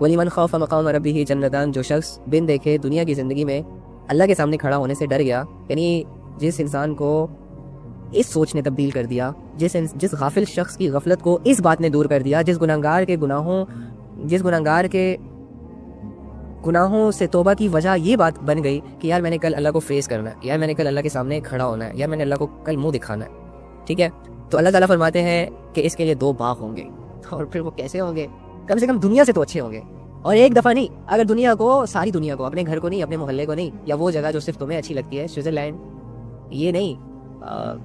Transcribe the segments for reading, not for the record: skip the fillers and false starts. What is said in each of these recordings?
وَلِمَنْ خَافَ مَقَامَ رَبِّهِ جَنَّتَانِ، جو شخص بن دیکھے دنیا کی زندگی میں اللہ کے سامنے کھڑا ہونے سے ڈر گیا، یعنی جس انسان کو اس سوچ نے تبدیل کر دیا، جس غافل شخص کی غفلت کو اس بات نے دور کر دیا، جس گناہگار کے گناہوں سے توبہ کی وجہ یہ بات بن گئی کہ یار میں نے کل اللہ کو فیس کرنا ہے، یار میں نے کل اللہ کے سامنے کھڑا ہونا ہے، یار میں نے اللہ کو کل منہ دکھانا ہے، ٹھیک ہے، تو اللہ تعالیٰ فرماتے ہیں کہ اس کے لیے 2 باغ ہوں گے، اور پھر وہ کیسے ہوں گے؟ کم سے کم دنیا سے تو اچھے ہوں گے، اور ایک دفعہ نہیں، اگر دنیا کو، ساری دنیا کو، اپنے گھر کو نہیں، اپنے محلے کو نہیں، یا وہ جگہ جو صرف تمہیں اچھی لگتی ہے، سوئٹزرلینڈ، یہ نہیں،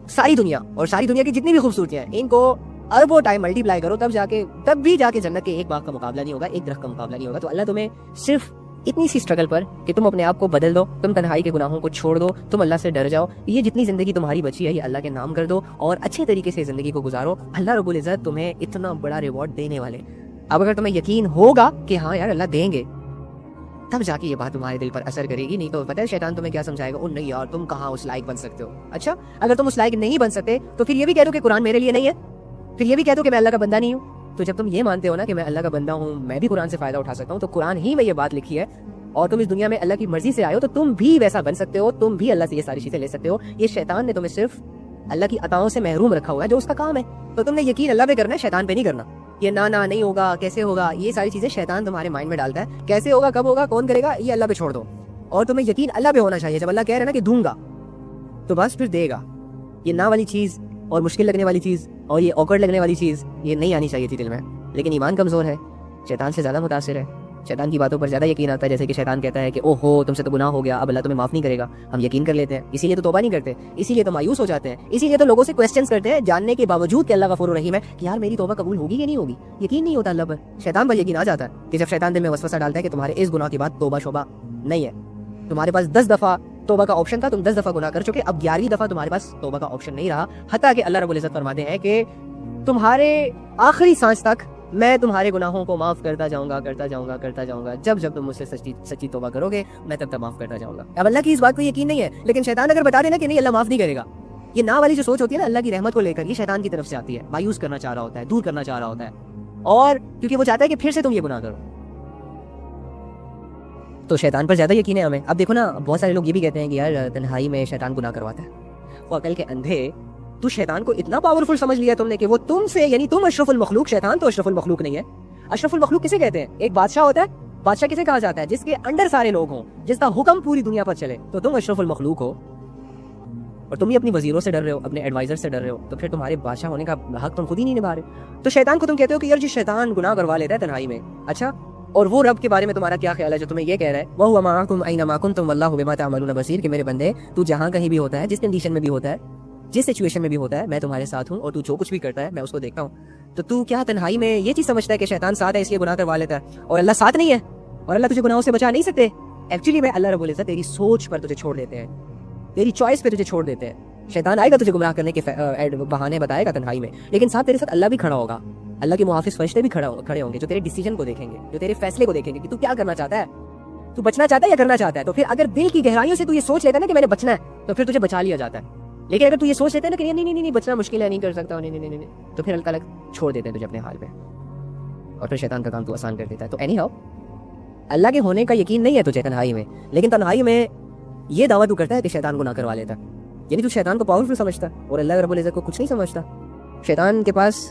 ساری دنیا، اور ساری دنیا کی جتنی بھی خوبصورتیاں ہیں ان کو اربوں ٹائم ملٹی پلائی کرو، تب بھی جا کے جنت کے ایک باغ کا مقابلہ نہیں ہوگا، ایک درخت کا مقابلہ نہیں ہوگا۔ تو اللہ تمہیں صرف اتنی سی اسٹرگل پر کہ تم اپنے آپ کو بدل دو، تم تنہائی کے گناہوں کو چھوڑ دو، تم اللہ سے ڈر جاؤ، یہ جتنی زندگی تمہاری بچی ہے یہ اللہ کے نام کر دو اور اچھے طریقے سے زندگی کو گزارو، اللہ رب العزت تمہیں اتنا بڑا ریوارڈ دینے والے۔ اب اگر تمہیں یقین ہوگا کہ ہاں یار اللہ دیں گے، تب جا کے یہ بات تمہارے دل پر اثر کرے گی، نہیں تو پتہ ہے شیطان تمہیں کیا سمجھائے گا، نہیں یار تم کہاں اس لائق بن سکتے ہو۔ اچھا اگر تم اس لائق نہیں بن سکتے تو پھر یہ بھی کہہ دو کہ قرآن میرے لیے نہیں ہے، پھر یہ بھی کہہ دو کہ میں اللہ کا بندہ نہیں ہوں۔ تو جب تم یہ مانتے ہو نا کہ میں اللہ کا بندہ ہوں، میں بھی قرآن سے فائدہ اٹھا سکتا ہوں، تو قرآن ہی میں یہ بات لکھی ہے، اور تم اس دنیا میں اللہ کی مرضی سے آئے ہو تو تم بھی ویسا بن سکتے ہو، تم بھی اللہ سے یہ ساری چیزیں لے سکتے ہو۔ یہ شیطان نے تمہیں صرف اللہ کی عطاؤں سے محروم رکھا ہوا ہے جو اس کا کام ہے، تو تم نے یقین اللہ پہ کرنا ہے، شیطان پہ نہیں کرنا۔ یہ نہ نہیں ہوگا، کیسے ہوگا، یہ ساری چیزیں شیطان تمہارے مائنڈ میں ڈالتا ہے، کیسے ہوگا، کب ہوگا، کون کرے گا، یہ اللہ پہ چھوڑ دو، اور تمہیں یقین اللہ پہ ہونا چاہیے۔ جب اللہ کہہ رہا ہے نا کہ دوں گا تو بس پھر دے گا۔ یہ نہ والی چیز اور مشکل لگنے والی چیز اور یہ اوکڑ لگنے والی چیز یہ نہیں آنی چاہیے تھی دل میں، لیکن ایمان کمزور ہے، شیطان سے زیادہ متاثر ہے، شیطان کی باتوں پر زیادہ یقین آتا ہے، جیسے کہ شیطان کہتا ہے کہ او ہو تم سے تو گناہ ہو گیا، اب اللہ تمہیں معاف نہیں کرے گا، ہم یقین کر لیتے ہیں، اسی لیے تو توبہ نہیں کرتے، اسی لیے تو مایوس ہو جاتے ہیں، اسی لیے تو لوگوں سے کوسچنز کرتے ہیں جاننے کے باوجود کہ اللہ غفور الرحیم ہے، کہ یار میری توبہ قبول ہوگی کہ نہیں ہوگی، یقین نہیں ہوتا اللہ پر۔ شیطان پر یقین آ جاتا ہے کہ جب شیطان دل میں وسوسہ ڈالتا ہے کہ تمہارے اس گناہ کے بعد توبہ شوبہ نہیں ہے، تمہارے پاس 10 دفعہ توبہ کا آپشن تھا، تم 10 دفعہ گناہ کر چکے، اب 11ویں دفعہ تمہارے پاس توبہ کا آپشن نہیں رہا، حتیٰ کہ اللہ رب العزت فرماتے ہیں کہ تمہارے آخری سانس تک میں تمہارے گناہوں کو معاف کرتا جاؤں گا، جب تم مجھ سے سچی توبہ کرو گے میں تب معاف کرتا جاؤں گا۔ اب اللہ کی اس بات کو یقین نہیں ہے، لیکن شیطان اگر بتا دینا کہ نہیں اللہ معاف نہیں کرے گا، یہ نہ والی جو سوچ ہوتی ہے نا اللہ کی رحمت کو لے کر، یہ شیطان کی طرف سے آتی ہے، مایوس کرنا چاہ رہا ہوتا ہے، دور کرنا چاہ رہا ہوتا ہے، اور کیونکہ وہ چاہتا ہے کہ پھر سے تم یہ گناہ کرو، تو شیطان پر زیادہ یقین ہے ہمیں۔ اب دیکھو نا بہت سارے لوگ یہ بھی کہتے ہیں کہ یار تنہائی میں شیطان گناہ کرواتا ہے، وہ عقل کے اندھے، تو شیطان کو اتنا پاورفل سمجھ لیا تم نے کہ وہ تم سے، یعنی تم اشرف المخلوق، شیطان تو اشرف المخلوق نہیں ہے۔ اشرف المخلوق کسے کہتے ہیں؟ ایک بادشاہ ہوتا ہے، بادشاہ کسے کہا جاتا ہے؟ جس کے انڈر سارے لوگ ہوں، جس کا حکم پوری دنیا پر چلے، تو تم اشرف المخلوق ہو، اور تم ہی اپنی وزیروں سے ڈر رہے ہو، اپنے ایڈوائزر سے ڈر رہے ہو، تو پھر تمہارے بادشاہ ہونے کا حق تم خود ہی نہیں نبھا رہے۔ تو شیطان کو تم کہتے ہو کہ یار جی شیطان گناہ کروا لیتا ہے تنہائی میں، اچھا اور وہ رب کے بارے میں تمہارا کیا خیال ہے جو تمہیں یہ کہہ رہا ہے وَهُوَ مَعَكُمْ أَيْنَمَا كُنتُمْ وَاللَّهُ بِمَا تَعْمَلُونَ بَصِيرٌ، کہ میرے بندے تو جہاں کہیں بھی ہوتا ہے، جس کنڈیشن میں بھی ہوتا ہے، جس سچویشن میں بھی ہوتا ہے، میں تمہارے ساتھ ہوں، اور تو جو کچھ بھی کرتا ہے میں اس کو دیکھتا ہوں۔ تو کیا تنہائی میں یہ چیز سمجھتا ہے کہ شیطان ساتھ ہے اس لیے گناہ کروا لیتا ہے اور اللہ ساتھ نہیں ہے اور اللہ تجھے گناہوں سے بچا نہیں سکتے؟ ایکچولی میں اللہ رب العزت تیری سوچ پر تجھے چھوڑ دیتے ہیں، تیری چوائس پہ تجھے چھوڑ دیتے ہیں۔ شیطان آئے گا تجھے گمراہ کرنے کے بہانے بتائے گا تنہائی میں، لیکن ساتھ تیرے ساتھ اللہ بھی کھڑا ہوگا، اللہ کے محافظ فرشتے بھی کھڑے ہوں گے جو تیرے ڈیسیجن کو دیکھیں گے، جو تیرے فیصلے کو دیکھیں گے کہ تو کیا کرنا چاہتا ہے، تو بچنا چاہتا ہے یا کرنا چاہتا ہے۔ تو پھر اگر دل کی گہرائیوں سے تو یہ سوچ لیتا ہے نا کہ میں نے بچنا ہے، تو پھر تجھے بچا لیا جاتا ہے۔ لیکن اگر تو یہ سوچ لیتا ہے نا کہ نہیں بچنا مشکل ہے، نہیں کر سکتا، نہیں، تو پھر اللہ تعالیٰ چھوڑ دیتے ہیں تجھے اپنے حال پہ، اور پھر شیطان کا کام تو آسان کر دیتا ہے۔ تو اینی ہاؤ اللہ کے ہونے کا یقین نہیں ہے تجھے تنہائی میں، لیکن تنہائی میں یہ دعویٰ تو کرتا ہے کہ شیطان گناہ کروا لیتا ہے، یعنی تو شیطان کو پاورفل سمجھتا ہے اور اللہ رب العزت کو کچھ نہیں سمجھتا۔ شیطان کے پاس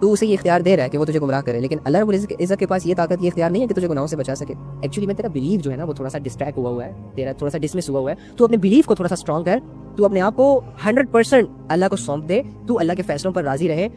تو اسے یہ اختیار دے رہا ہے کہ وہ تجھے گمراہ کرے، لیکن اللہ رب العزت کے پاس یہ طاقت، یہ اختیار نہیں ہے کہ تجھے گناہوں سے بچا سکے۔ ایکچولی میں تیرا بلیف جو ہے نا وہ تھوڑا سا ڈسٹریکٹ ہوا ہے، تیرا تھوڑا سا ڈسمس ہوا ہے، تو اپنے بلیف کو تھوڑا سا اسٹرانگ کر، تو اپنے آپ کو 100% اللہ کو سونپ دے، تو اللہ کے فیصلوں پر راضی رہے،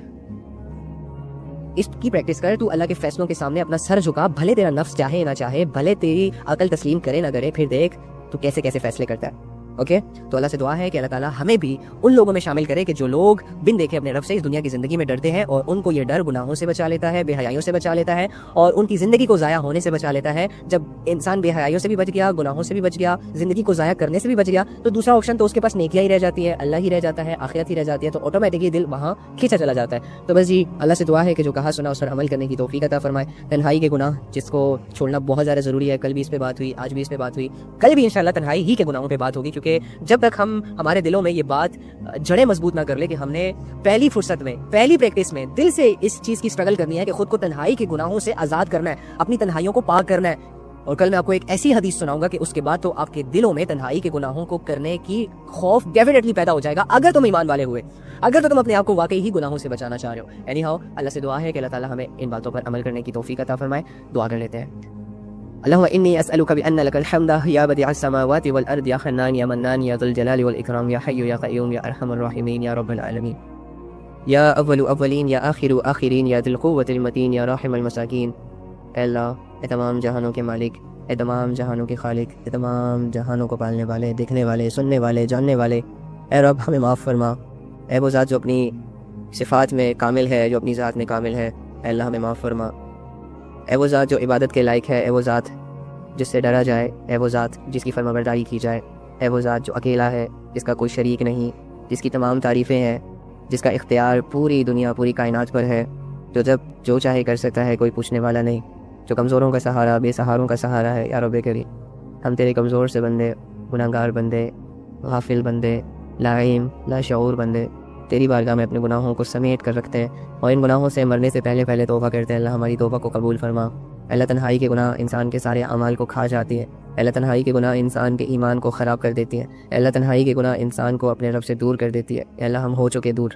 اس کی پریکٹس کر، تو اللہ کے فیصلوں کے سامنے اپنا سر جھکا، بھلے تیرا نفس چاہے نہ چاہے، بھلے تیری عقل تسلیم کرے نہ کرے، پھر دیکھ تو کیسے کیسے فیصلے کرتا ہے۔ اوکے، تو اللہ سے دعا ہے کہ اللہ تعالیٰ ہمیں بھی ان لوگوں میں شامل کرے کہ جو لوگ بن دیکھے اپنے رب سے اس دنیا کی زندگی میں ڈرتے ہیں، اور ان کو یہ ڈر گناہوں سے بچا لیتا ہے، بے حیائیوں سے بچا لیتا ہے، اور ان کی زندگی کو ضائع ہونے سے بچا لیتا ہے۔ جب انسان بے حیائیوں سے بھی بچ گیا، گناہوں سے بھی بچ گیا، زندگی کو ضائع کرنے سے بھی بچ گیا، تو دوسرا آپشن تو اس کے پاس نیکیاں ہی رہ جاتی ہے، اللہ ہی رہ جاتا ہے، آخرت ہی رہ جاتی ہے، تو آٹومیٹکلی دل وہاں کھینچا چلا جاتا ہے۔ تو بس جی اللہ سے دعا ہے کہ جو کہا سنا اس پر عمل کرنے کی توفیق عطا فرمائے۔ تنہائی کے گناہ جس کو چھوڑنا بہت زیادہ ضروری ہے، کل بھی اس پہ بات ہوئی، آج بھی اس پہ بات ہوئی، کل بھی انشاءاللہ تنہائی ہی کے گناہوں پہ بات ہوگی، کیونکہ کہ جب تک ہم ہمارے دلوں میں یہ بات جڑیں مضبوط نہ کر لے کہ ہم نے پہلی فرصت میں پہلی پریکٹس میں دل سے اس چیز کی اسٹرگل کرنی ہے کہ خود کو تنہائی کے گناہوں سے آزاد کرنا ہے، اپنی تنہائیوں کو پاک کرنا ہے. اور کل میں آپ کو ایک ایسی حدیث سناؤں گا کہ اس کے بعد تو آپ کے دلوں میں تنہائی کے گناہوں کو کرنے کی خوف ڈیفینیٹلی پیدا ہو جائے گا اگر تم ایمان والے ہوئے، اگر تو تم اپنے آپ کو واقعی ہی گناہوں سے بچانا چاہ رہے ہو. اینی ہاؤ اللہ سے دعا ہے کہ اللہ تعالیٰ ہمیں ان باتوں پر عمل کرنے کی توفیق عطا فرمائے. دعا کر لیتے ہیں. اللهم إني أسألك بأن لك الحمد يا بديع السماوات والأرض يا حنان يا منان يا ذو الجلال والإكرام يا حي يا قيوم يا أرحم الراحمين يا رب العالمين يا أول أولين يا آخر آخرين يا ذي القوة المتين يا راحم المساكين. اے اللہ، اے تمام جہانوں کے مالک، اے تمام جہانوں کے خالق، اے تمام جہانوں کو پالنے والے، دیکھنے والے، سننے والے، جاننے والے، اے رب ہمیں معاف فرما. اے وہ ذات جو اپنی صفات میں کامل ہے، جو اپنی ذات میں کامل ہے، اے اللہ ہمیں معاف فرما. اے وہ ذات جو عبادت کے لائق ہے، اے وہ ذات جس سے ڈرا جائے، اے وہ ذات جس کی فرما برداری کی جائے، اے وہ ذات جو اکیلا ہے، جس کا کوئی شریک نہیں، جس کی تمام تعریفیں ہیں، جس کا اختیار پوری دنیا پوری کائنات پر ہے، جو جب جو چاہے کر سکتا ہے، کوئی پوچھنے والا نہیں، جو کمزوروں کا سہارا، بے سہاروں کا سہارا ہے. یا رب کریم، ہم تیرے کمزور سے بندے، گناہ گار بندے، غافل بندے، لا علم لا شعور بندے تیری بارگاہ میں اپنے گناہوں کو سمیٹ کر رکھتے ہیں، اور ان گناہوں سے مرنے سے پہلے توبہ کرتے ہیں. اللہ ہماری توبہ کو قبول فرما. اللہ تنہائی کے گناہ انسان کے سارے اعمال کو کھا جاتی ہے. اللہ تنہائی کے گناہ انسان کے ایمان کو خراب کر دیتی ہے. اللہ تنہائی کے گناہ انسان کو اپنے رب سے دور کر دیتی ہے. اللہ ہم ہو چکے دور.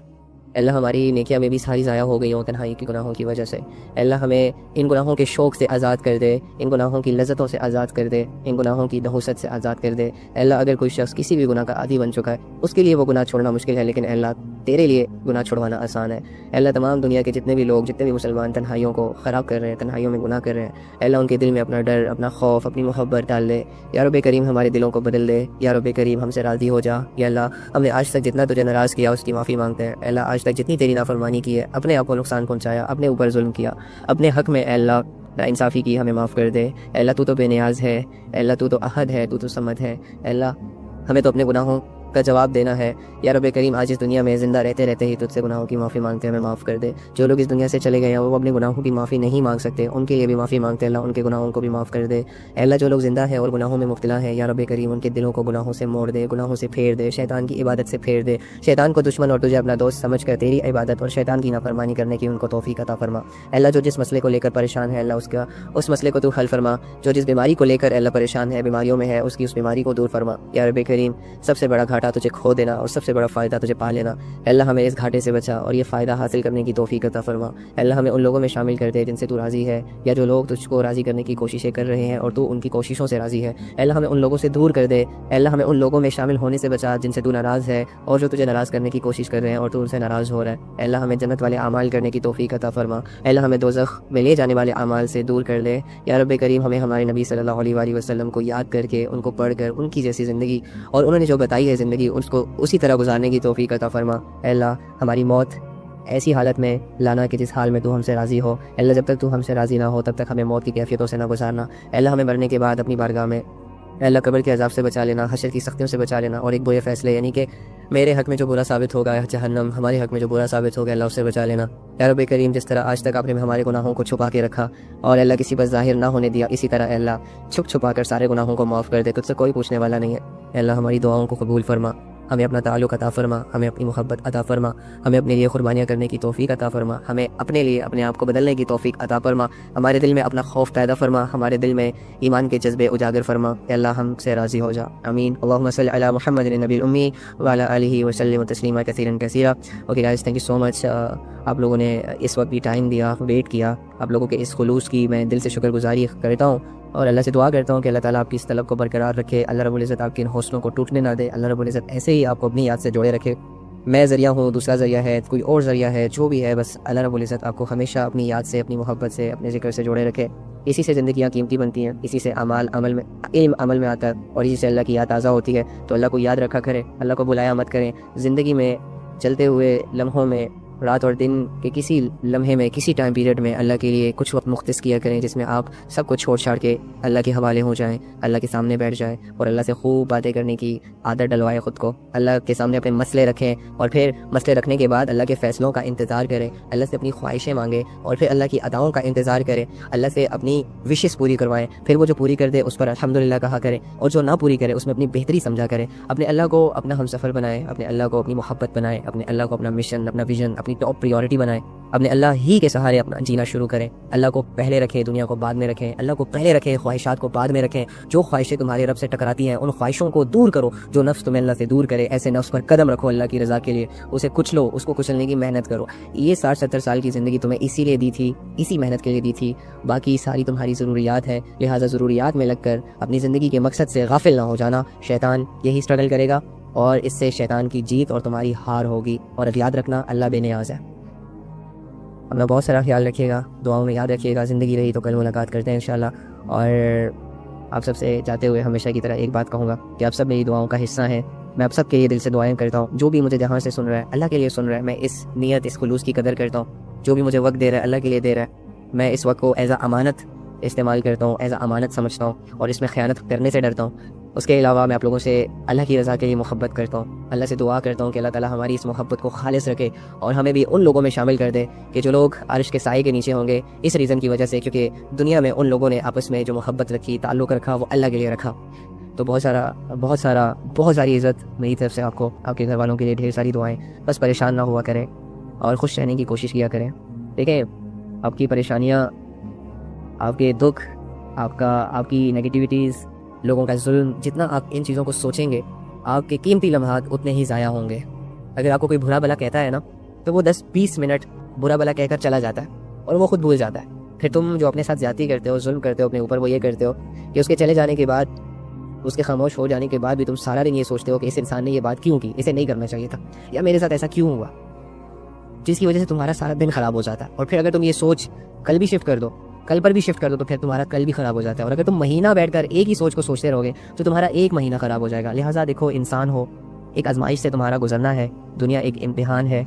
اللہ ہماری نیکیاں میں بھی ساری ضائع ہو گئی ہوں تنہائی کے گناہوں کی وجہ سے. اللہ ہمیں ان گناہوں کے شوق سے آزاد کر دے، ان گناہوں کی لذتوں سے آزاد کر دے، ان گناہوں کی نحوست سے آزاد کر دے. اللہ اگر کوئی شخص کسی بھی گناہ کا عادی بن چکا ہے، اس کے لیے وہ گناہ چھوڑنا مشکل ہے، لیکن اللہ تیرے لیے گناہ چھڑوانا آسان ہے. اللہ تمام دنیا کے جتنے بھی لوگ، جتنے بھی مسلمان تنہائیوں کو خراب کر رہے ہیں، تنہائیوں میں گناہ کر رہے ہیں، اللہ ان کے دل میں اپنا ڈر، اپنا خوف، اپنی محبت ڈال دے. یا رب کریم ہمارے دلوں کو بدل دے. یا رب کریم ہم سے راضی ہو جا. یا اللہ ہم نے آج تک جتنا تجھے ناراض کیا اس کی معافی مانگتے ہیں. اللہ آج تک جتنی تیری نافرمانی کی ہے، اپنے آپ کو نقصان پہنچایا، اپنے اوپر ظلم کیا، اپنے حق میں اے اللہ ناانصافی کی، ہمیں معاف کر دے. اے اللہ تو بے نیاز ہے، اے اللہ تو احد ہے، تو صمد ہے. اے اللہ ہمیں تو اپنے گناہوں کا جواب دینا ہے. یا رب کریم آج اس دنیا میں زندہ رہتے رہتے ہی تجھ سے گناہوں کی معافی مانگتے ہیں، ہمیں معاف کر دے. جو لوگ اس دنیا سے چلے گئے ہیں وہ اپنے گناہوں کی معافی نہیں مانگ سکتے، ان کے لیے بھی معافی مانگتے ہیں. اللہ ان کے گناہوں کو بھی معاف کر دے. اے اللہ جو لوگ زندہ ہیں اور گناہوں میں مبتلا ہیں، یا رب کریم ان کے دلوں کو گناہوں سے موڑ دے، گناہوں سے پھیر دے، شیطان کی عبادت سے پھیر دے، شیطان کو دشمن اور تجھے اپنا دوست سمجھ کر تیری عبادت اور شیطان کی نافرمانی کرنے کی ان کو توفیق عطا فرما. اے اللہ جو جس مسئلے کو لے کر پریشان ہے، اللہ اس مسئلے کو تو حل فرما. جو جس بیماری کو لے کر اللہ پریشان ہے، بیماریوں میں ہے، اس بیماری کو دور فرما. یا رب کریم سب سے بڑا گھاٹا تجھے کھو دینا اور سب سے بڑا فائدہ تجھے پا لینا. اللہ ہمیں اس گھاٹے سے بچا اور یہ فائدہ حاصل کرنے کی توفیق عطا فرما. اللہ ہمیں ان لوگوں میں شامل کر دے جن سے تو راضی ہے، یا جو لوگ تجھ کو راضی کرنے کی کوششیں کر رہے ہیں اور تو ان کی کوششوں سے راضی ہے. اللہ ہمیں ان لوگوں سے دور کر دے. اللہ ہمیں ان لوگوں میں شامل ہونے سے بچا جن سے تو ناراض ہے اور جو تجھے ناراض کرنے کی کوشش کر رہے ہیں اور تو ان سے ناراض ہو رہا ہے. اللہ ہمیں جنت والے اعمال کرنے کی توفیق عطا فرما. اللہ ہمیں دوزخ میں لے جانے والے اعمال سے دور کر دے. یا رب کریم ہمیں ہمارے نبی صلی اللہ علیہ وآلہ وسلم کو یاد کر کے، ان کو پڑھ کر، ان کی جیسی زندگی اور انہوں نے جو بتائی ہے زندگی، اس کو اسی طرح گزارنے کی توفیق عطا فرما. اے اللہ ہماری موت ایسی حالت میں لانا کہ جس حال میں تو ہم سے راضی ہو. اللہ جب تک تو ہم سے راضی نہ ہو تب تک ہمیں موت کی کیفیتوں سے نہ گزارنا. اللہ ہمیں مرنے کے بعد اپنی بارگاہ میں اللہ قبر کے عذاب سے بچا لینا، حشر کی سختیوں سے بچا لینا، اور ایک برے فیصلے یعنی کہ میرے حق میں جو برا ثابت ہوگا جہنم، ہمارے حق میں جو برا ثابت ہوگا اللہ اس سے بچا لینا. یا رب کریم جس طرح آج تک آپ نے ہمارے گناہوں کو چھپا کے رکھا اور اللہ کسی پر ظاہر نہ ہونے دیا، اسی طرح اللہ چھپا کر سارے گناہوں کو معاف کر دے. تجھ سے کوئی پوچھنے والا نہیں ہے. اللہ ہماری دعاؤں کو قبول فرما. ہمیں اپنا تعلق عطا فرما، ہمیں اپنی محبت عطا فرما، ہمیں اپنے لیے قربانیاں کرنے کی توفیق عطا فرما، ہمیں اپنے لیے اپنے آپ کو بدلنے کی توفیق عطا فرما. ہمارے دل میں اپنا خوف پیدا فرما، ہمارے دل میں ایمان کے جذبے اجاگر فرما. اے اللہ ہم سے راضی ہو جا. آمین. اللہم صلی علی محمد النبی الامی وعلی آلہ وسلم تسلیما کثیرا کثیرا. Okay guys, thank you so much. آپ لوگوں نے اس وقت بھی ٹائم دیا، ویٹ کیا. آپ لوگوں کے اس خلوص کی میں دل سے شکر گزاری کرتا ہوں اور اللہ سے دعا کرتا ہوں کہ اللہ تعالیٰ آپ کی اس طلب کو برقرار رکھے. اللہ رب العزت آپ کے ان حوصلوں کو ٹوٹنے نہ دے. اللہ رب العزت ایسے ہی آپ کو اپنی یاد سے جوڑے رکھے. میں ذریعہ ہوں، دوسرا ذریعہ ہے، کوئی اور ذریعہ ہے، جو بھی ہے، بس اللہ رب العزت آپ کو ہمیشہ اپنی یاد سے، اپنی محبت سے، اپنے ذکر سے جوڑے رکھے. اسی سے زندگیاں قیمتی بنتی ہیں، اسی سے علم عمل میں آتا ہے، اور اسی سے اللہ کی یاد تازہ ہوتی ہے. تو اللہ کو یاد رکھا کریں، اللہ کو بلایا مت کریں. زندگی میں چلتے ہوئے لمحوں میں رات اور دن کے کسی لمحے میں کسی ٹائم پیریڈ میں اللہ کے لیے کچھ وقت مختص کیا کریں جس میں آپ سب کچھ چھوڑ چھاڑ کے اللہ کے حوالے ہو جائیں, اللہ کے سامنے بیٹھ جائیں اور اللہ سے خوب باتیں کرنے کی عادت ڈلوائیں خود کو. اللہ کے سامنے اپنے مسئلے رکھیں اور پھر مسئلے رکھنے کے بعد اللہ کے فیصلوں کا انتظار کریں, اللہ سے اپنی خواہشیں مانگیں اور پھر اللہ کی عطاؤں کا انتظار کریں, اللہ سے اپنی وشز پوری کروائیں. پھر وہ جو پوری کر دے اس پر الحمدللہ کہا کریں اور جو نہ پوری کرے اس میں اپنی بہتری سمجھا کریں. اپنے اللہ کو اپنا ہمسفر بنائیں, اپنے اللہ کو اپنی محبت بنائیں, اپنے اللہ کو اپنا مشن, اپنا ویژن, اپنی ٹاپ پریورٹی بنائیں. اپنے اللہ ہی کے سہارے اپنا جینا شروع کریں. اللہ کو پہلے رکھیں, دنیا کو بعد میں رکھیں. اللہ کو پہلے رکھیں, خواہشات کو بعد میں رکھیں. جو خواہشیں تمہارے رب سے ٹکراتی ہیں ان خواہشوں کو دور کرو. جو نفس تمہیں اللہ سے دور کرے ایسے نفس پر قدم رکھو اللہ کی رضا کے لیے. اسے کچلو, اس کو کچلنے کی محنت کرو. یہ 60-70 سال کی زندگی تمہیں اسی لیے دی تھی, اسی محنت کے لیے دی تھی. باقی ساری تمہاری ضروریات ہیں, لہٰذا ضروریات میں لگ کر اپنی زندگی کے مقصد سے غافل نہ ہو جانا. شیطان یہی اسٹرگل کرے گا اور اس سے شیطان کی جیت اور تمہاری ہار ہوگی. اور اب یاد رکھنا اللہ بے نیاز ہے. اپنا بہت سارا خیال رکھیے گا, دعاؤں میں یاد رکھیے گا. زندگی رہی تو کل ملاقات کرتے ہیں انشاءاللہ. اور آپ سب سے جاتے ہوئے ہمیشہ کی طرح ایک بات کہوں گا کہ آپ سب میری دعاؤں کا حصہ ہیں. میں آپ سب کے لیے دل سے دعائیں کرتا ہوں. جو بھی مجھے جہاں سے سن رہا ہے اللہ کے لیے سن رہا ہے. میں اس نیت, اس خلوص کی قدر کرتا ہوں. جو بھی مجھے وقت دے رہا ہے اللہ کے لیے دے رہا ہے. میں اس وقت کو ایز اے امانت استعمال کرتا ہوں, ایز اے امانت سمجھتا ہوں اور اس میں خیانت کرنے سے ڈرتا ہوں. اس کے علاوہ میں آپ لوگوں سے اللہ کی رضا کے لیے محبت کرتا ہوں. اللہ سے دعا کرتا ہوں کہ اللہ تعالیٰ ہماری اس محبت کو خالص رکھے اور ہمیں بھی ان لوگوں میں شامل کر دے کہ جو لوگ عرش کے سائے کے نیچے ہوں گے. اس ریزن کی وجہ سے کیونکہ دنیا میں ان لوگوں نے آپس میں جو محبت رکھی, تعلق رکھا, وہ اللہ کے لیے رکھا. تو بہت ساری عزت میری طرف سے آپ کو, آپ کے گھر والوں کے لیے ڈھیر ساری دعائیں. بس پریشان نہ ہوا کریں اور خوش رہنے کی کوشش کیا کریں. دیکھیں, آپ کی پریشانیاں, آپ کے دکھ, آپ کی نگیٹیوٹیز, لوگوں کا ظلم, جتنا آپ ان چیزوں کو سوچیں گے آپ کے قیمتی لمحات اتنے ہی ضائع ہوں گے. اگر آپ کو کوئی برا بھلا کہتا ہے نا تو وہ 10-20 منٹ برا بھلا کہہ کر چلا جاتا ہے اور وہ خود بھول جاتا ہے. پھر تم جو اپنے ساتھ زیادتی کرتے ہو, ظلم کرتے ہو اپنے اوپر, وہ یہ کرتے ہو کہ اس کے چلے جانے کے بعد, اس کے خاموش ہو جانے کے بعد بھی تم سارا دن یہ سوچتے ہو کہ اس انسان نے یہ بات کیوں کی, اسے نہیں کرنا چاہیے تھا, یا میرے ساتھ ایسا کیوں ہوا, جس کی وجہ سے تمہارا سارا دن خراب ہو جاتا ہے. اور پھر اگر تم یہ سوچ کل بھی شفٹ کر دو, کل پر بھی شفٹ کر دو, تو پھر تمہارا کل بھی خراب ہو جاتا ہے. اور اگر تم مہینہ بیٹھ کر ایک ہی سوچ کو سوچتے رہو گے تو تمہارا ایک مہینہ خراب ہو جائے گا. لہٰذا دیکھو, انسان ہو, ایک آزمائش سے تمہارا گزرنا ہے. دنیا ایک امتحان ہے,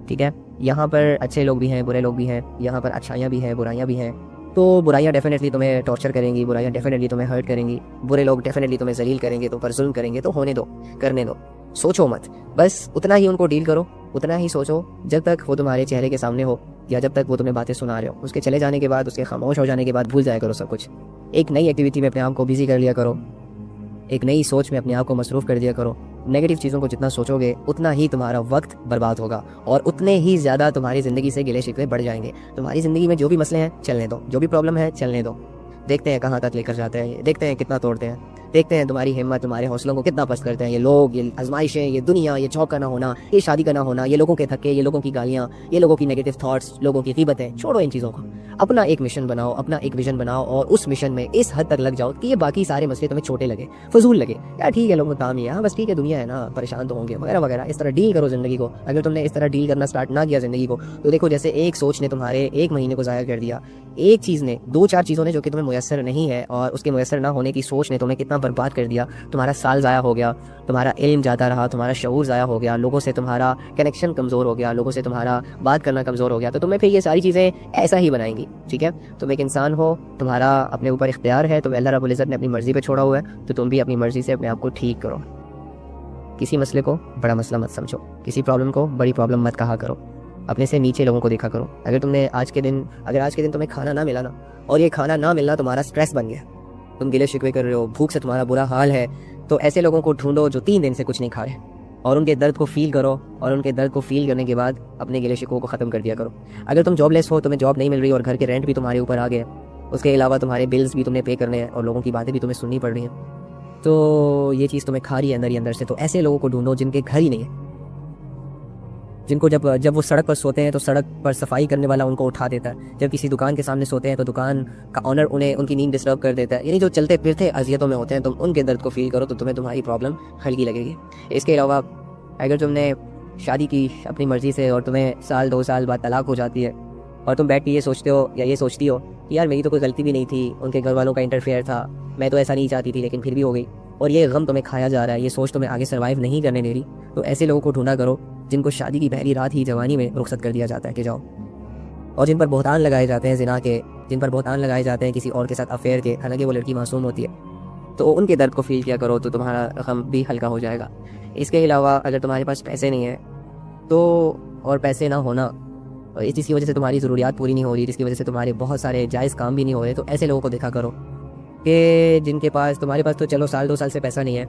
ٹھیک ہے. یہاں پر اچھے لوگ بھی ہیں, برے لوگ بھی ہیں. یہاں پر اچھائیاں بھی ہیں, برائیاں بھی ہیں. تو برائیاں ڈیفینیٹلی تمہیں ٹارچر کریں گی, برائیاں ڈیفینیٹلی تمہیں ہرٹ کریں گی, برے لوگ ڈیفینیٹلی تمہیں ذلیل کریں گے, تم پر ظلم کریں گے. تو ہونے دو, کرنے دو, سوچو مت. بس اتنا ہی ان کو ڈیل کرو, اتنا ہی سوچو جب تک وہ تمہارے چہرے کے سامنے ہو یا جب تک وہ تمہیں باتیں سنا رہے ہو. اس کے چلے جانے کے بعد, اس کے خاموش ہو جانے کے بعد بھول جایا کرو سب کچھ. ایک نئی ایکٹیویٹی میں اپنے آپ کو بزی کر لیا کرو, ایک نئی سوچ میں اپنے آپ کو مصروف کر دیا کرو. نیگیٹو چیزوں کو جتنا سوچو گے اتنا ہی تمہارا وقت برباد ہوگا اور اتنے ہی زیادہ تمہاری زندگی سے گلے شکوے بڑھ جائیں گے. تمہاری زندگی میں جو بھی مسئلے ہیں چلنے دو, جو بھی پرابلم ہے چلنے دو. دیکھتے ہیں کہاں تک لے کر جاتے ہیں, دیکھتے ہیں کتنا توڑتے ہیں, دیکھتے ہیں تمہاری ہمت, تمہارے حوصلوں کو کتنا پست کرتے ہیں یہ لوگ, یہ آزمائشیں, یہ دنیا, یہ جاب کا نہ ہونا, یہ شادی کا نہ ہونا, یہ لوگوں کے تھکے, یہ لوگوں کی گالیاں, یہ لوگوں کی نیگیٹو تھاٹس, لوگوں کی غیبتیں. چھوڑو ان چیزوں کو. اپنا ایک مشن بناؤ, اپنا ایک ویژن بناؤ اور اس مشن میں اس حد تک لگ جاؤ کہ یہ باقی سارے مسئلے تمہیں چھوٹے لگے, فضول لگے. یار ٹھیک ہے, لوگوں کا کام ہی ہے, ہاں بس ٹھیک ہے, دنیا ہے نا, پریشان تو ہوں گے وغیرہ وغیرہ. اس طرح ڈیل کرو زندگی کو. اگر تم نے اس طرح ڈیل کرنا اسٹارٹ نہ کیا زندگی کو تو دیکھو, جیسے ایک سوچ نے تمہارے ایک مہینے کو ضائع کر دیا, ایک چیز نے, 2-4 چیزوں نے جو کہ تمہیں میسر نہیں ہے اور اس کے میسر نہ ہونے کی سوچ نے تمہیں کتنا برباد کر دیا. تمہارا سال ضائع ہو گیا, تمہارا علم جاتا رہا, تمہارا شعور ضائع ہو گیا, لوگوں سے تمہارا کنیکشن کمزور ہو گیا, لوگوں سے تمہارا بات کرنا کمزور ہو گیا. تو تمہیں پھر یہ ساری چیزیں ایسا ہی بنائیں گی, ٹھیک ہے. تم ایک انسان ہو, تمہارا اپنے اوپر اختیار ہے, تمہیں اللہ رب العزت نے اپنی مرضی پہ چھوڑا ہوا ہے, تو تم بھی اپنی مرضی سے اپنے آپ کو ٹھیک کرو. کسی مسئلے کو بڑا مسئلہ مت سمجھو, کسی پرابلم کو بڑی پرابلم مت کہا کرو, اپنے سے نیچے لوگوں کو دیکھا کرو. اگر آج کے دن تمہیں کھانا نہ ملا نا, اور یہ کھانا نہ ملنا تمہارا سٹریس بن گیا, تم گلے شکوے کر رہے ہو, بھوک سے تمہارا برا حال ہے, تو ایسے لوگوں کو ڈھونڈو جو 3 دن سے کچھ نہیں کھا رہے, اور ان کے درد کو فیل کرو, اور ان کے درد کو فیل کرنے کے بعد اپنے گلے شکووں کو ختم کر دیا کرو. اگر تم جاب لیس ہو, تمہیں جاب نہیں مل رہی اور گھر کے رینٹ بھی تمہارے اوپر آ گئے, اس کے علاوہ تمہارے بلز بھی تمہیں پے کرنے ہیں اور لوگوں کی باتیں بھی تمہیں سننی پڑ رہی ہیں, تو یہ چیز تمہیں کھا رہی ہے اندر ہی اندر سے. تو ایسے لوگوں کو ڈھونڈو جن کے گھر ہی نہیں ہے, جن کو جب وہ سڑک پر سوتے ہیں تو سڑک پر صفائی کرنے والا ان کو اٹھا دیتا ہے, جب کسی دکان کے سامنے سوتے ہیں تو دکان کا آنر ان کی نیند ڈسٹرب کر دیتا ہے. یعنی جو چلتے پھرتے اذیتوں میں ہوتے ہیں, تم ان کے درد کو فیل کرو تو تمہیں تمہاری پرابلم ہلکی لگے گی. اس کے علاوہ اگر تم نے شادی کی اپنی مرضی سے اور تمہیں 1-2 سال بعد طلاق ہو جاتی ہے, اور تم بیٹھ کے یہ سوچتے ہو یا یہ سوچتی ہو کہ یار میری تو کوئی غلطی بھی نہیں تھی, ان کے گھر والوں کا انٹرفیئر تھا, میں تو ایسا نہیں چاہتی تھی لیکن پھر بھی ہو گئی, اور یہ غم تمہیں کھایا جا رہا ہے, یہ سوچ تمہیں آگے سروائیو نہیں کرنے دے رہی, تو ایسے لوگوں کو ڈھونڈا کرو جن کو شادی کی پہلی رات ہی جوانی میں رخصت کر دیا جاتا ہے کہ جاؤ, اور جن پر بہتان لگائے جاتے ہیں زنا کے, جن پر بہتان لگائے جاتے ہیں کسی اور کے ساتھ افیئر کے, حالانکہ وہ لڑکی معصوم ہوتی ہے, تو ان کے درد کو فیل کیا کرو تو تمہارا غم بھی ہلکا ہو جائے گا. اس کے علاوہ اگر تمہارے پاس پیسے نہیں ہیں تو, اور پیسے نہ ہونا جس کی وجہ سے تمہاری ضروریات پوری نہیں ہو رہی, جس کی وجہ سے تمہارے بہت سارے جائز کام بھی نہیں ہو رہے, تو ایسے لوگوں کو دیکھا کرو کہ جن کے پاس, تمہارے پاس تو چلو سال 2 سال سے پیسہ نہیں ہے,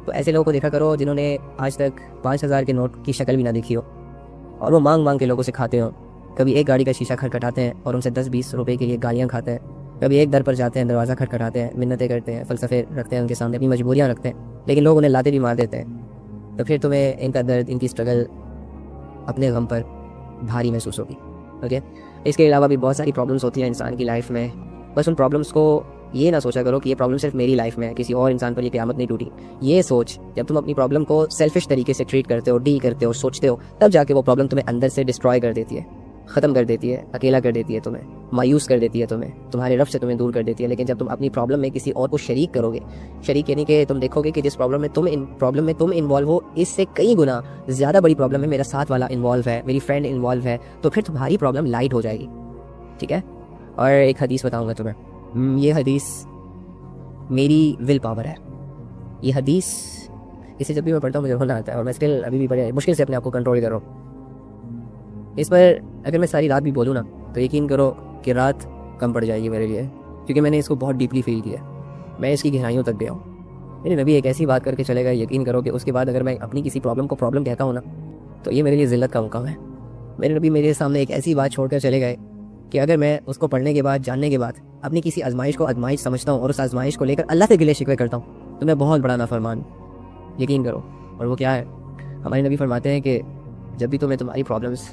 تو ایسے لوگوں کو دیکھا کرو جنہوں نے آج تک 5,000 کے نوٹ کی شکل بھی نہ دیکھی ہو, اور وہ مانگ کے لوگوں سے کھاتے ہوں. کبھی ایک گاڑی کا شیشہ کھٹکھٹاتے ہیں اور ان سے 10-20 روپے کے لیے گالیاں کھاتے ہیں, کبھی ایک در پر جاتے ہیں, دروازہ کھٹکھٹاتے ہیں, منتیں کرتے ہیں, فلسفے رکھتے ہیں ان کے سامنے, اپنی مجبوریاں رکھتے ہیں, لیکن لوگ انہیں لاتے بھی مار دیتے ہیں. تو پھر تمہیں ان کا درد, ان کی اسٹرگل اپنے غم پر بھاری محسوس ہوگی. اوکے, اس کے علاوہ بھی بہت ساری پرابلمس ہوتی ہیں انسان کی لائف میں. بس ان پرابلمس کو یہ نہ سوچا کرو کہ یہ پرابلم صرف میری لائف میں ہے, کسی اور انسان پر یہ قیامت نہیں ٹوٹی. یہ سوچ, جب تم اپنی پرابلم کو سیلفش طریقے سے ٹریٹ کرتے ہو, ڈیل کرتے ہو, سوچتے ہو, تب جا کے وہ پرابلم تمہیں اندر سے ڈسٹرائے کر دیتی ہے, ختم کر دیتی ہے, اکیلا کر دیتی ہے تمہیں, مایوس کر دیتی ہے تمہیں, تمہارے رب سے تمہیں دور کر دیتی ہے. لیکن جب تم اپنی پرابلم میں کسی اور کو شریک کرو گے, شریک یعنی کہ تم دیکھو گے کہ جس پرابلم میں تم انوالو ہو, اس سے کئی گنا زیادہ بڑی پرابلم میں میرا ساتھ والا انوالو ہے, میری فرینڈ انوالو ہے, تو پھر تمہاری پرابلم لائٹ ہو جائے گی. ٹھیک ہے. اور ایک حدیث بتاؤں گا تمہیں, یہ حدیث میری ول پاور ہے. یہ حدیث, اسے جب بھی میں پڑھتا ہوں مجھے رونا آتا ہے, اور میں اسٹل ابھی بھی بڑے مشکل سے اپنے آپ کو کنٹرول کر رہا ہوں. اس پر اگر میں ساری رات بھی بولوں نا تو یقین کرو کہ رات کم پڑ جائے گی میرے لیے, کیونکہ میں نے اس کو بہت ڈیپلی فیل کیا, میں اس کی گہرائیوں تک گیا ہوں. میرے نبی ایک ایسی بات کر کے چلے گئے, یقین کرو کہ اس کے بعد اگر میں اپنی کسی پرابلم کو پرابلم کہتا ہوں نا تو یہ میرے لیے ذلت کا مقام ہے. میرے نبی میرے سامنے ایک ایسی بات چھوڑ کر چلے گئے کہ اگر میں اس کو پڑھنے کے بعد, جاننے کے بعد اپنی کسی آزمائش کو آزمائش سمجھتا ہوں اور اس آزمائش کو لے کر اللہ سے گلے شکوے کرتا ہوں تو میں بہت بڑا نافرمان, یقین کرو. اور وہ کیا ہے, ہمارے نبی فرماتے ہیں کہ جب بھی تمہیں تمہاری پرابلمس,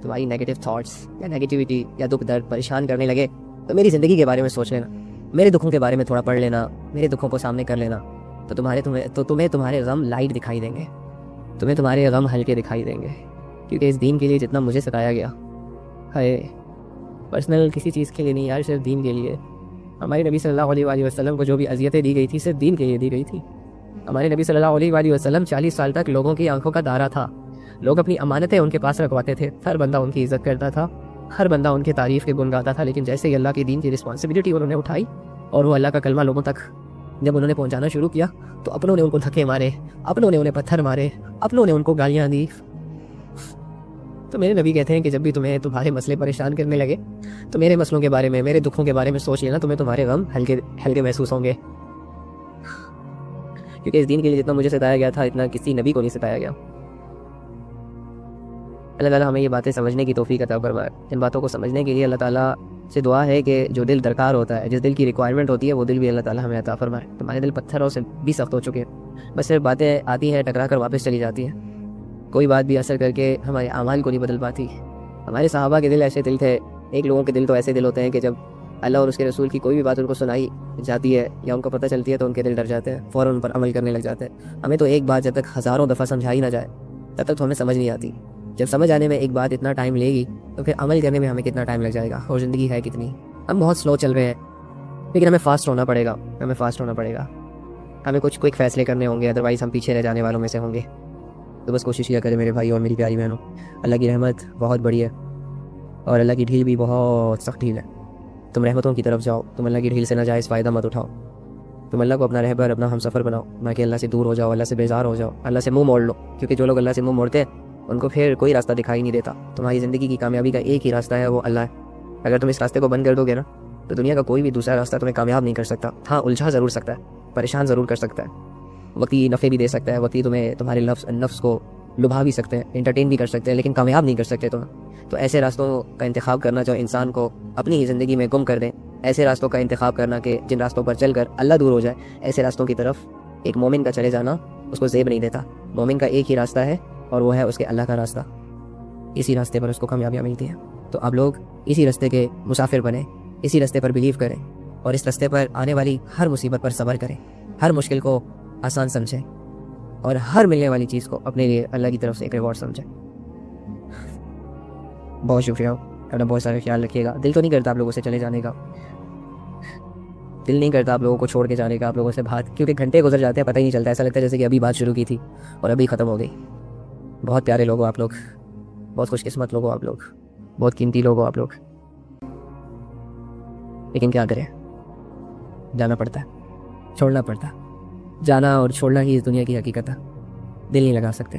تمہاری نیگیٹو تھاٹس یا نیگیٹیوٹی یا دکھ درد پریشان کرنے لگے تو میری زندگی کے بارے میں سوچ لینا, میرے دکھوں کے بارے میں تھوڑا پڑھ لینا, میرے دکھوں کو سامنے کر لینا, تو تمہیں تمہارے غم لائٹ دکھائی دیں گے, تمہیں تمہارے غم ہلکے دکھائی دیں گے. کیونکہ اس دین کے لیے جتنا مجھے ستایا گیا ہے, پرسنل کسی چیز کے لیے نہیں یار, صرف دین کے لیے. ہمارے نبی صلی اللہ علیہ وآلہ وسلم کو جو بھی اذیتیں دی گئی تھی صرف دین کے لیے دی گئی تھی. ہمارے نبی صلی اللہ علیہ وآلہ وسلم 40 سال تک لوگوں کی آنکھوں کا دارا تھا. لوگ اپنی امانتیں ان کے پاس رکھواتے تھے, ہر بندہ ان کی عزت کرتا تھا, ہر بندہ ان کی تعریف کے گن گاتا تھا. لیکن جیسے ہی اللہ کے دین کی رسپانسبلٹی انہوں نے اٹھائی اور وہ اللہ کا کلمہ لوگوں تک جب انہوں نے پہنچانا شروع کیا تو اپنوں نے ان کو دھکے مارے, اپنوں نے انہیں پتھر مارے, اپنوں نے ان کو گالیاں دی. تو میرے نبی کہتے ہیں کہ جب بھی تمہیں تمہارے مسئلے پریشان کرنے لگے تو میرے مسئلوں کے بارے میں, میرے دکھوں کے بارے میں سوچ لینا, تمہیں تمہارے غم ہلکے محسوس ہوں گے. کیونکہ اس دین کے لیے جتنا مجھے ستایا گیا تھا اتنا کسی نبی کو نہیں ستایا گیا. اللہ تعالیٰ ہمیں یہ باتیں سمجھنے کی توفیق عطا فرمائے. ان باتوں کو سمجھنے کے لیے اللہ تعالیٰ سے دعا ہے کہ جو دل درکار ہوتا ہے, جس دل کی ریکوائرمنٹ ہوتی ہے, وہ دل بھی اللہ تعالیٰ ہمیں عطا فرمائے. تمہارے دل پتھروں سے بھی سخت ہو چکے ہیں, بس صرف باتیں آتی ہیں ٹکرا کر واپس چلی جاتی ہیں, کوئی بات بھی اثر کر کے ہمارے اعمال کو نہیں بدل پاتی. ہمارے صحابہ کے دل ایسے دل تھے, ایک لوگوں کے دل تو ایسے دل ہوتے ہیں کہ جب اللہ اور اس کے رسول کی کوئی بھی بات ان کو سنائی جاتی ہے یا ان کو پتہ چلتی ہے تو ان کے دل ڈر جاتے ہیں, فوراً ان پر عمل کرنے لگ جاتے ہیں. ہمیں تو ایک بات جب تک ہزاروں دفعہ سمجھائی نہ جائے تب تک تو ہمیں سمجھ نہیں آتی. جب سمجھ آنے میں ایک بات اتنا ٹائم لے گی تو پھر عمل کرنے میں ہمیں کتنا ٹائم لگ جائے گا, اور زندگی ہے کتنی. ہم بہت سلو چل رہے ہیں, لیکن ہمیں فاسٹ ہونا پڑے گا, ہمیں کچھ کوئک فیصلے کرنے ہوں گے, ادروائز ہم پیچھے رہ جانے والوں میں سے ہوں گے. تو بس کوشش کیا کریں میرے بھائی اور میری پیاری بہنوں, اللہ کی رحمت بہت بڑی ہے اور اللہ کی ڈھیل بھی بہت سخت ڈھیل ہے. تم رحمتوں کی طرف جاؤ, تم اللہ کی ڈھیل سے ناجائز فائدہ مت اٹھاؤ. تم اللہ کو اپنا رہبر, اپنا ہم سفر بناؤ, نہ کہ اللہ سے دور ہو جاؤ, اللہ سے بیزار ہو جاؤ, اللہ سے منہ موڑ لو. کیونکہ جو لوگ اللہ سے منہ موڑتے ہیں ان کو پھر کوئی راستہ دکھائی نہیں دیتا. تمہاری زندگی کی کامیابی کا ایک ہی راستہ ہے, وہ اللہ ہے. اگر تم اس راستے کو بند کر دو گے نا تو دنیا کا کوئی بھی دوسرا راستہ تمہیں کامیاب نہیں کر سکتا. ہاں, الجھا ضرور سکتا ہے, پریشان ضرور کر سکتا ہے, وقتی نفع بھی دے سکتا ہے, وقتی تمہیں تمہارے نفس کو لبھا بھی سکتے ہیں, انٹرٹین بھی کر سکتے ہیں, لیکن کامیاب نہیں کر سکتے تم. تو ایسے راستوں کا انتخاب کرنا جو انسان کو اپنی ہی زندگی میں گم کر دیں, ایسے راستوں کا انتخاب کرنا کہ جن راستوں پر چل کر اللہ دور ہو جائے, ایسے راستوں کی طرف ایک مومن کا چلے جانا اس کو زیب نہیں دیتا. مومن کا ایک ہی راستہ ہے اور وہ ہے اس کے اللہ کا راستہ. اسی راستے پر اس کو کامیابیاں ملتی ہیں. تو آپ لوگ اسی راستے کے مسافر بنیں, اسی راستے پر بلیو کریں اور اس راستے پر آنے والی ہر مصیبت پر صبر کریں, ہر مشکل کو آسان سمجھیں اور ہر ملنے والی چیز کو اپنے لیے اللہ کی طرف سے ایک ریوارڈ سمجھیں. بہت شکریہ, اپنا بہت سارا خیال رکھیے گا. دل تو نہیں کرتا آپ لوگوں سے چلے جانے کا, دل نہیں کرتا آپ لوگوں کو چھوڑ کے جانے کا, آپ لوگوں سے بات, کیونکہ گھنٹے گزر جاتے ہیں پتہ ہی نہیں چلتا, ایسا لگتا ہے جیسے کہ ابھی بات شروع کی تھی اور ابھی ختم ہو گئی. بہت پیارے لوگ ہو آپ لوگ, بہت خوش قسمت لوگ ہو آپ لوگ, بہت قیمتی لوگ ہو آپ لوگ, لیکن کیا کریں, جانا پڑتا ہے, چھوڑنا پڑتا ہے. جانا اور چھوڑنا ہی اس دنیا کی حقیقت ہے, دل نہیں لگا سکتے.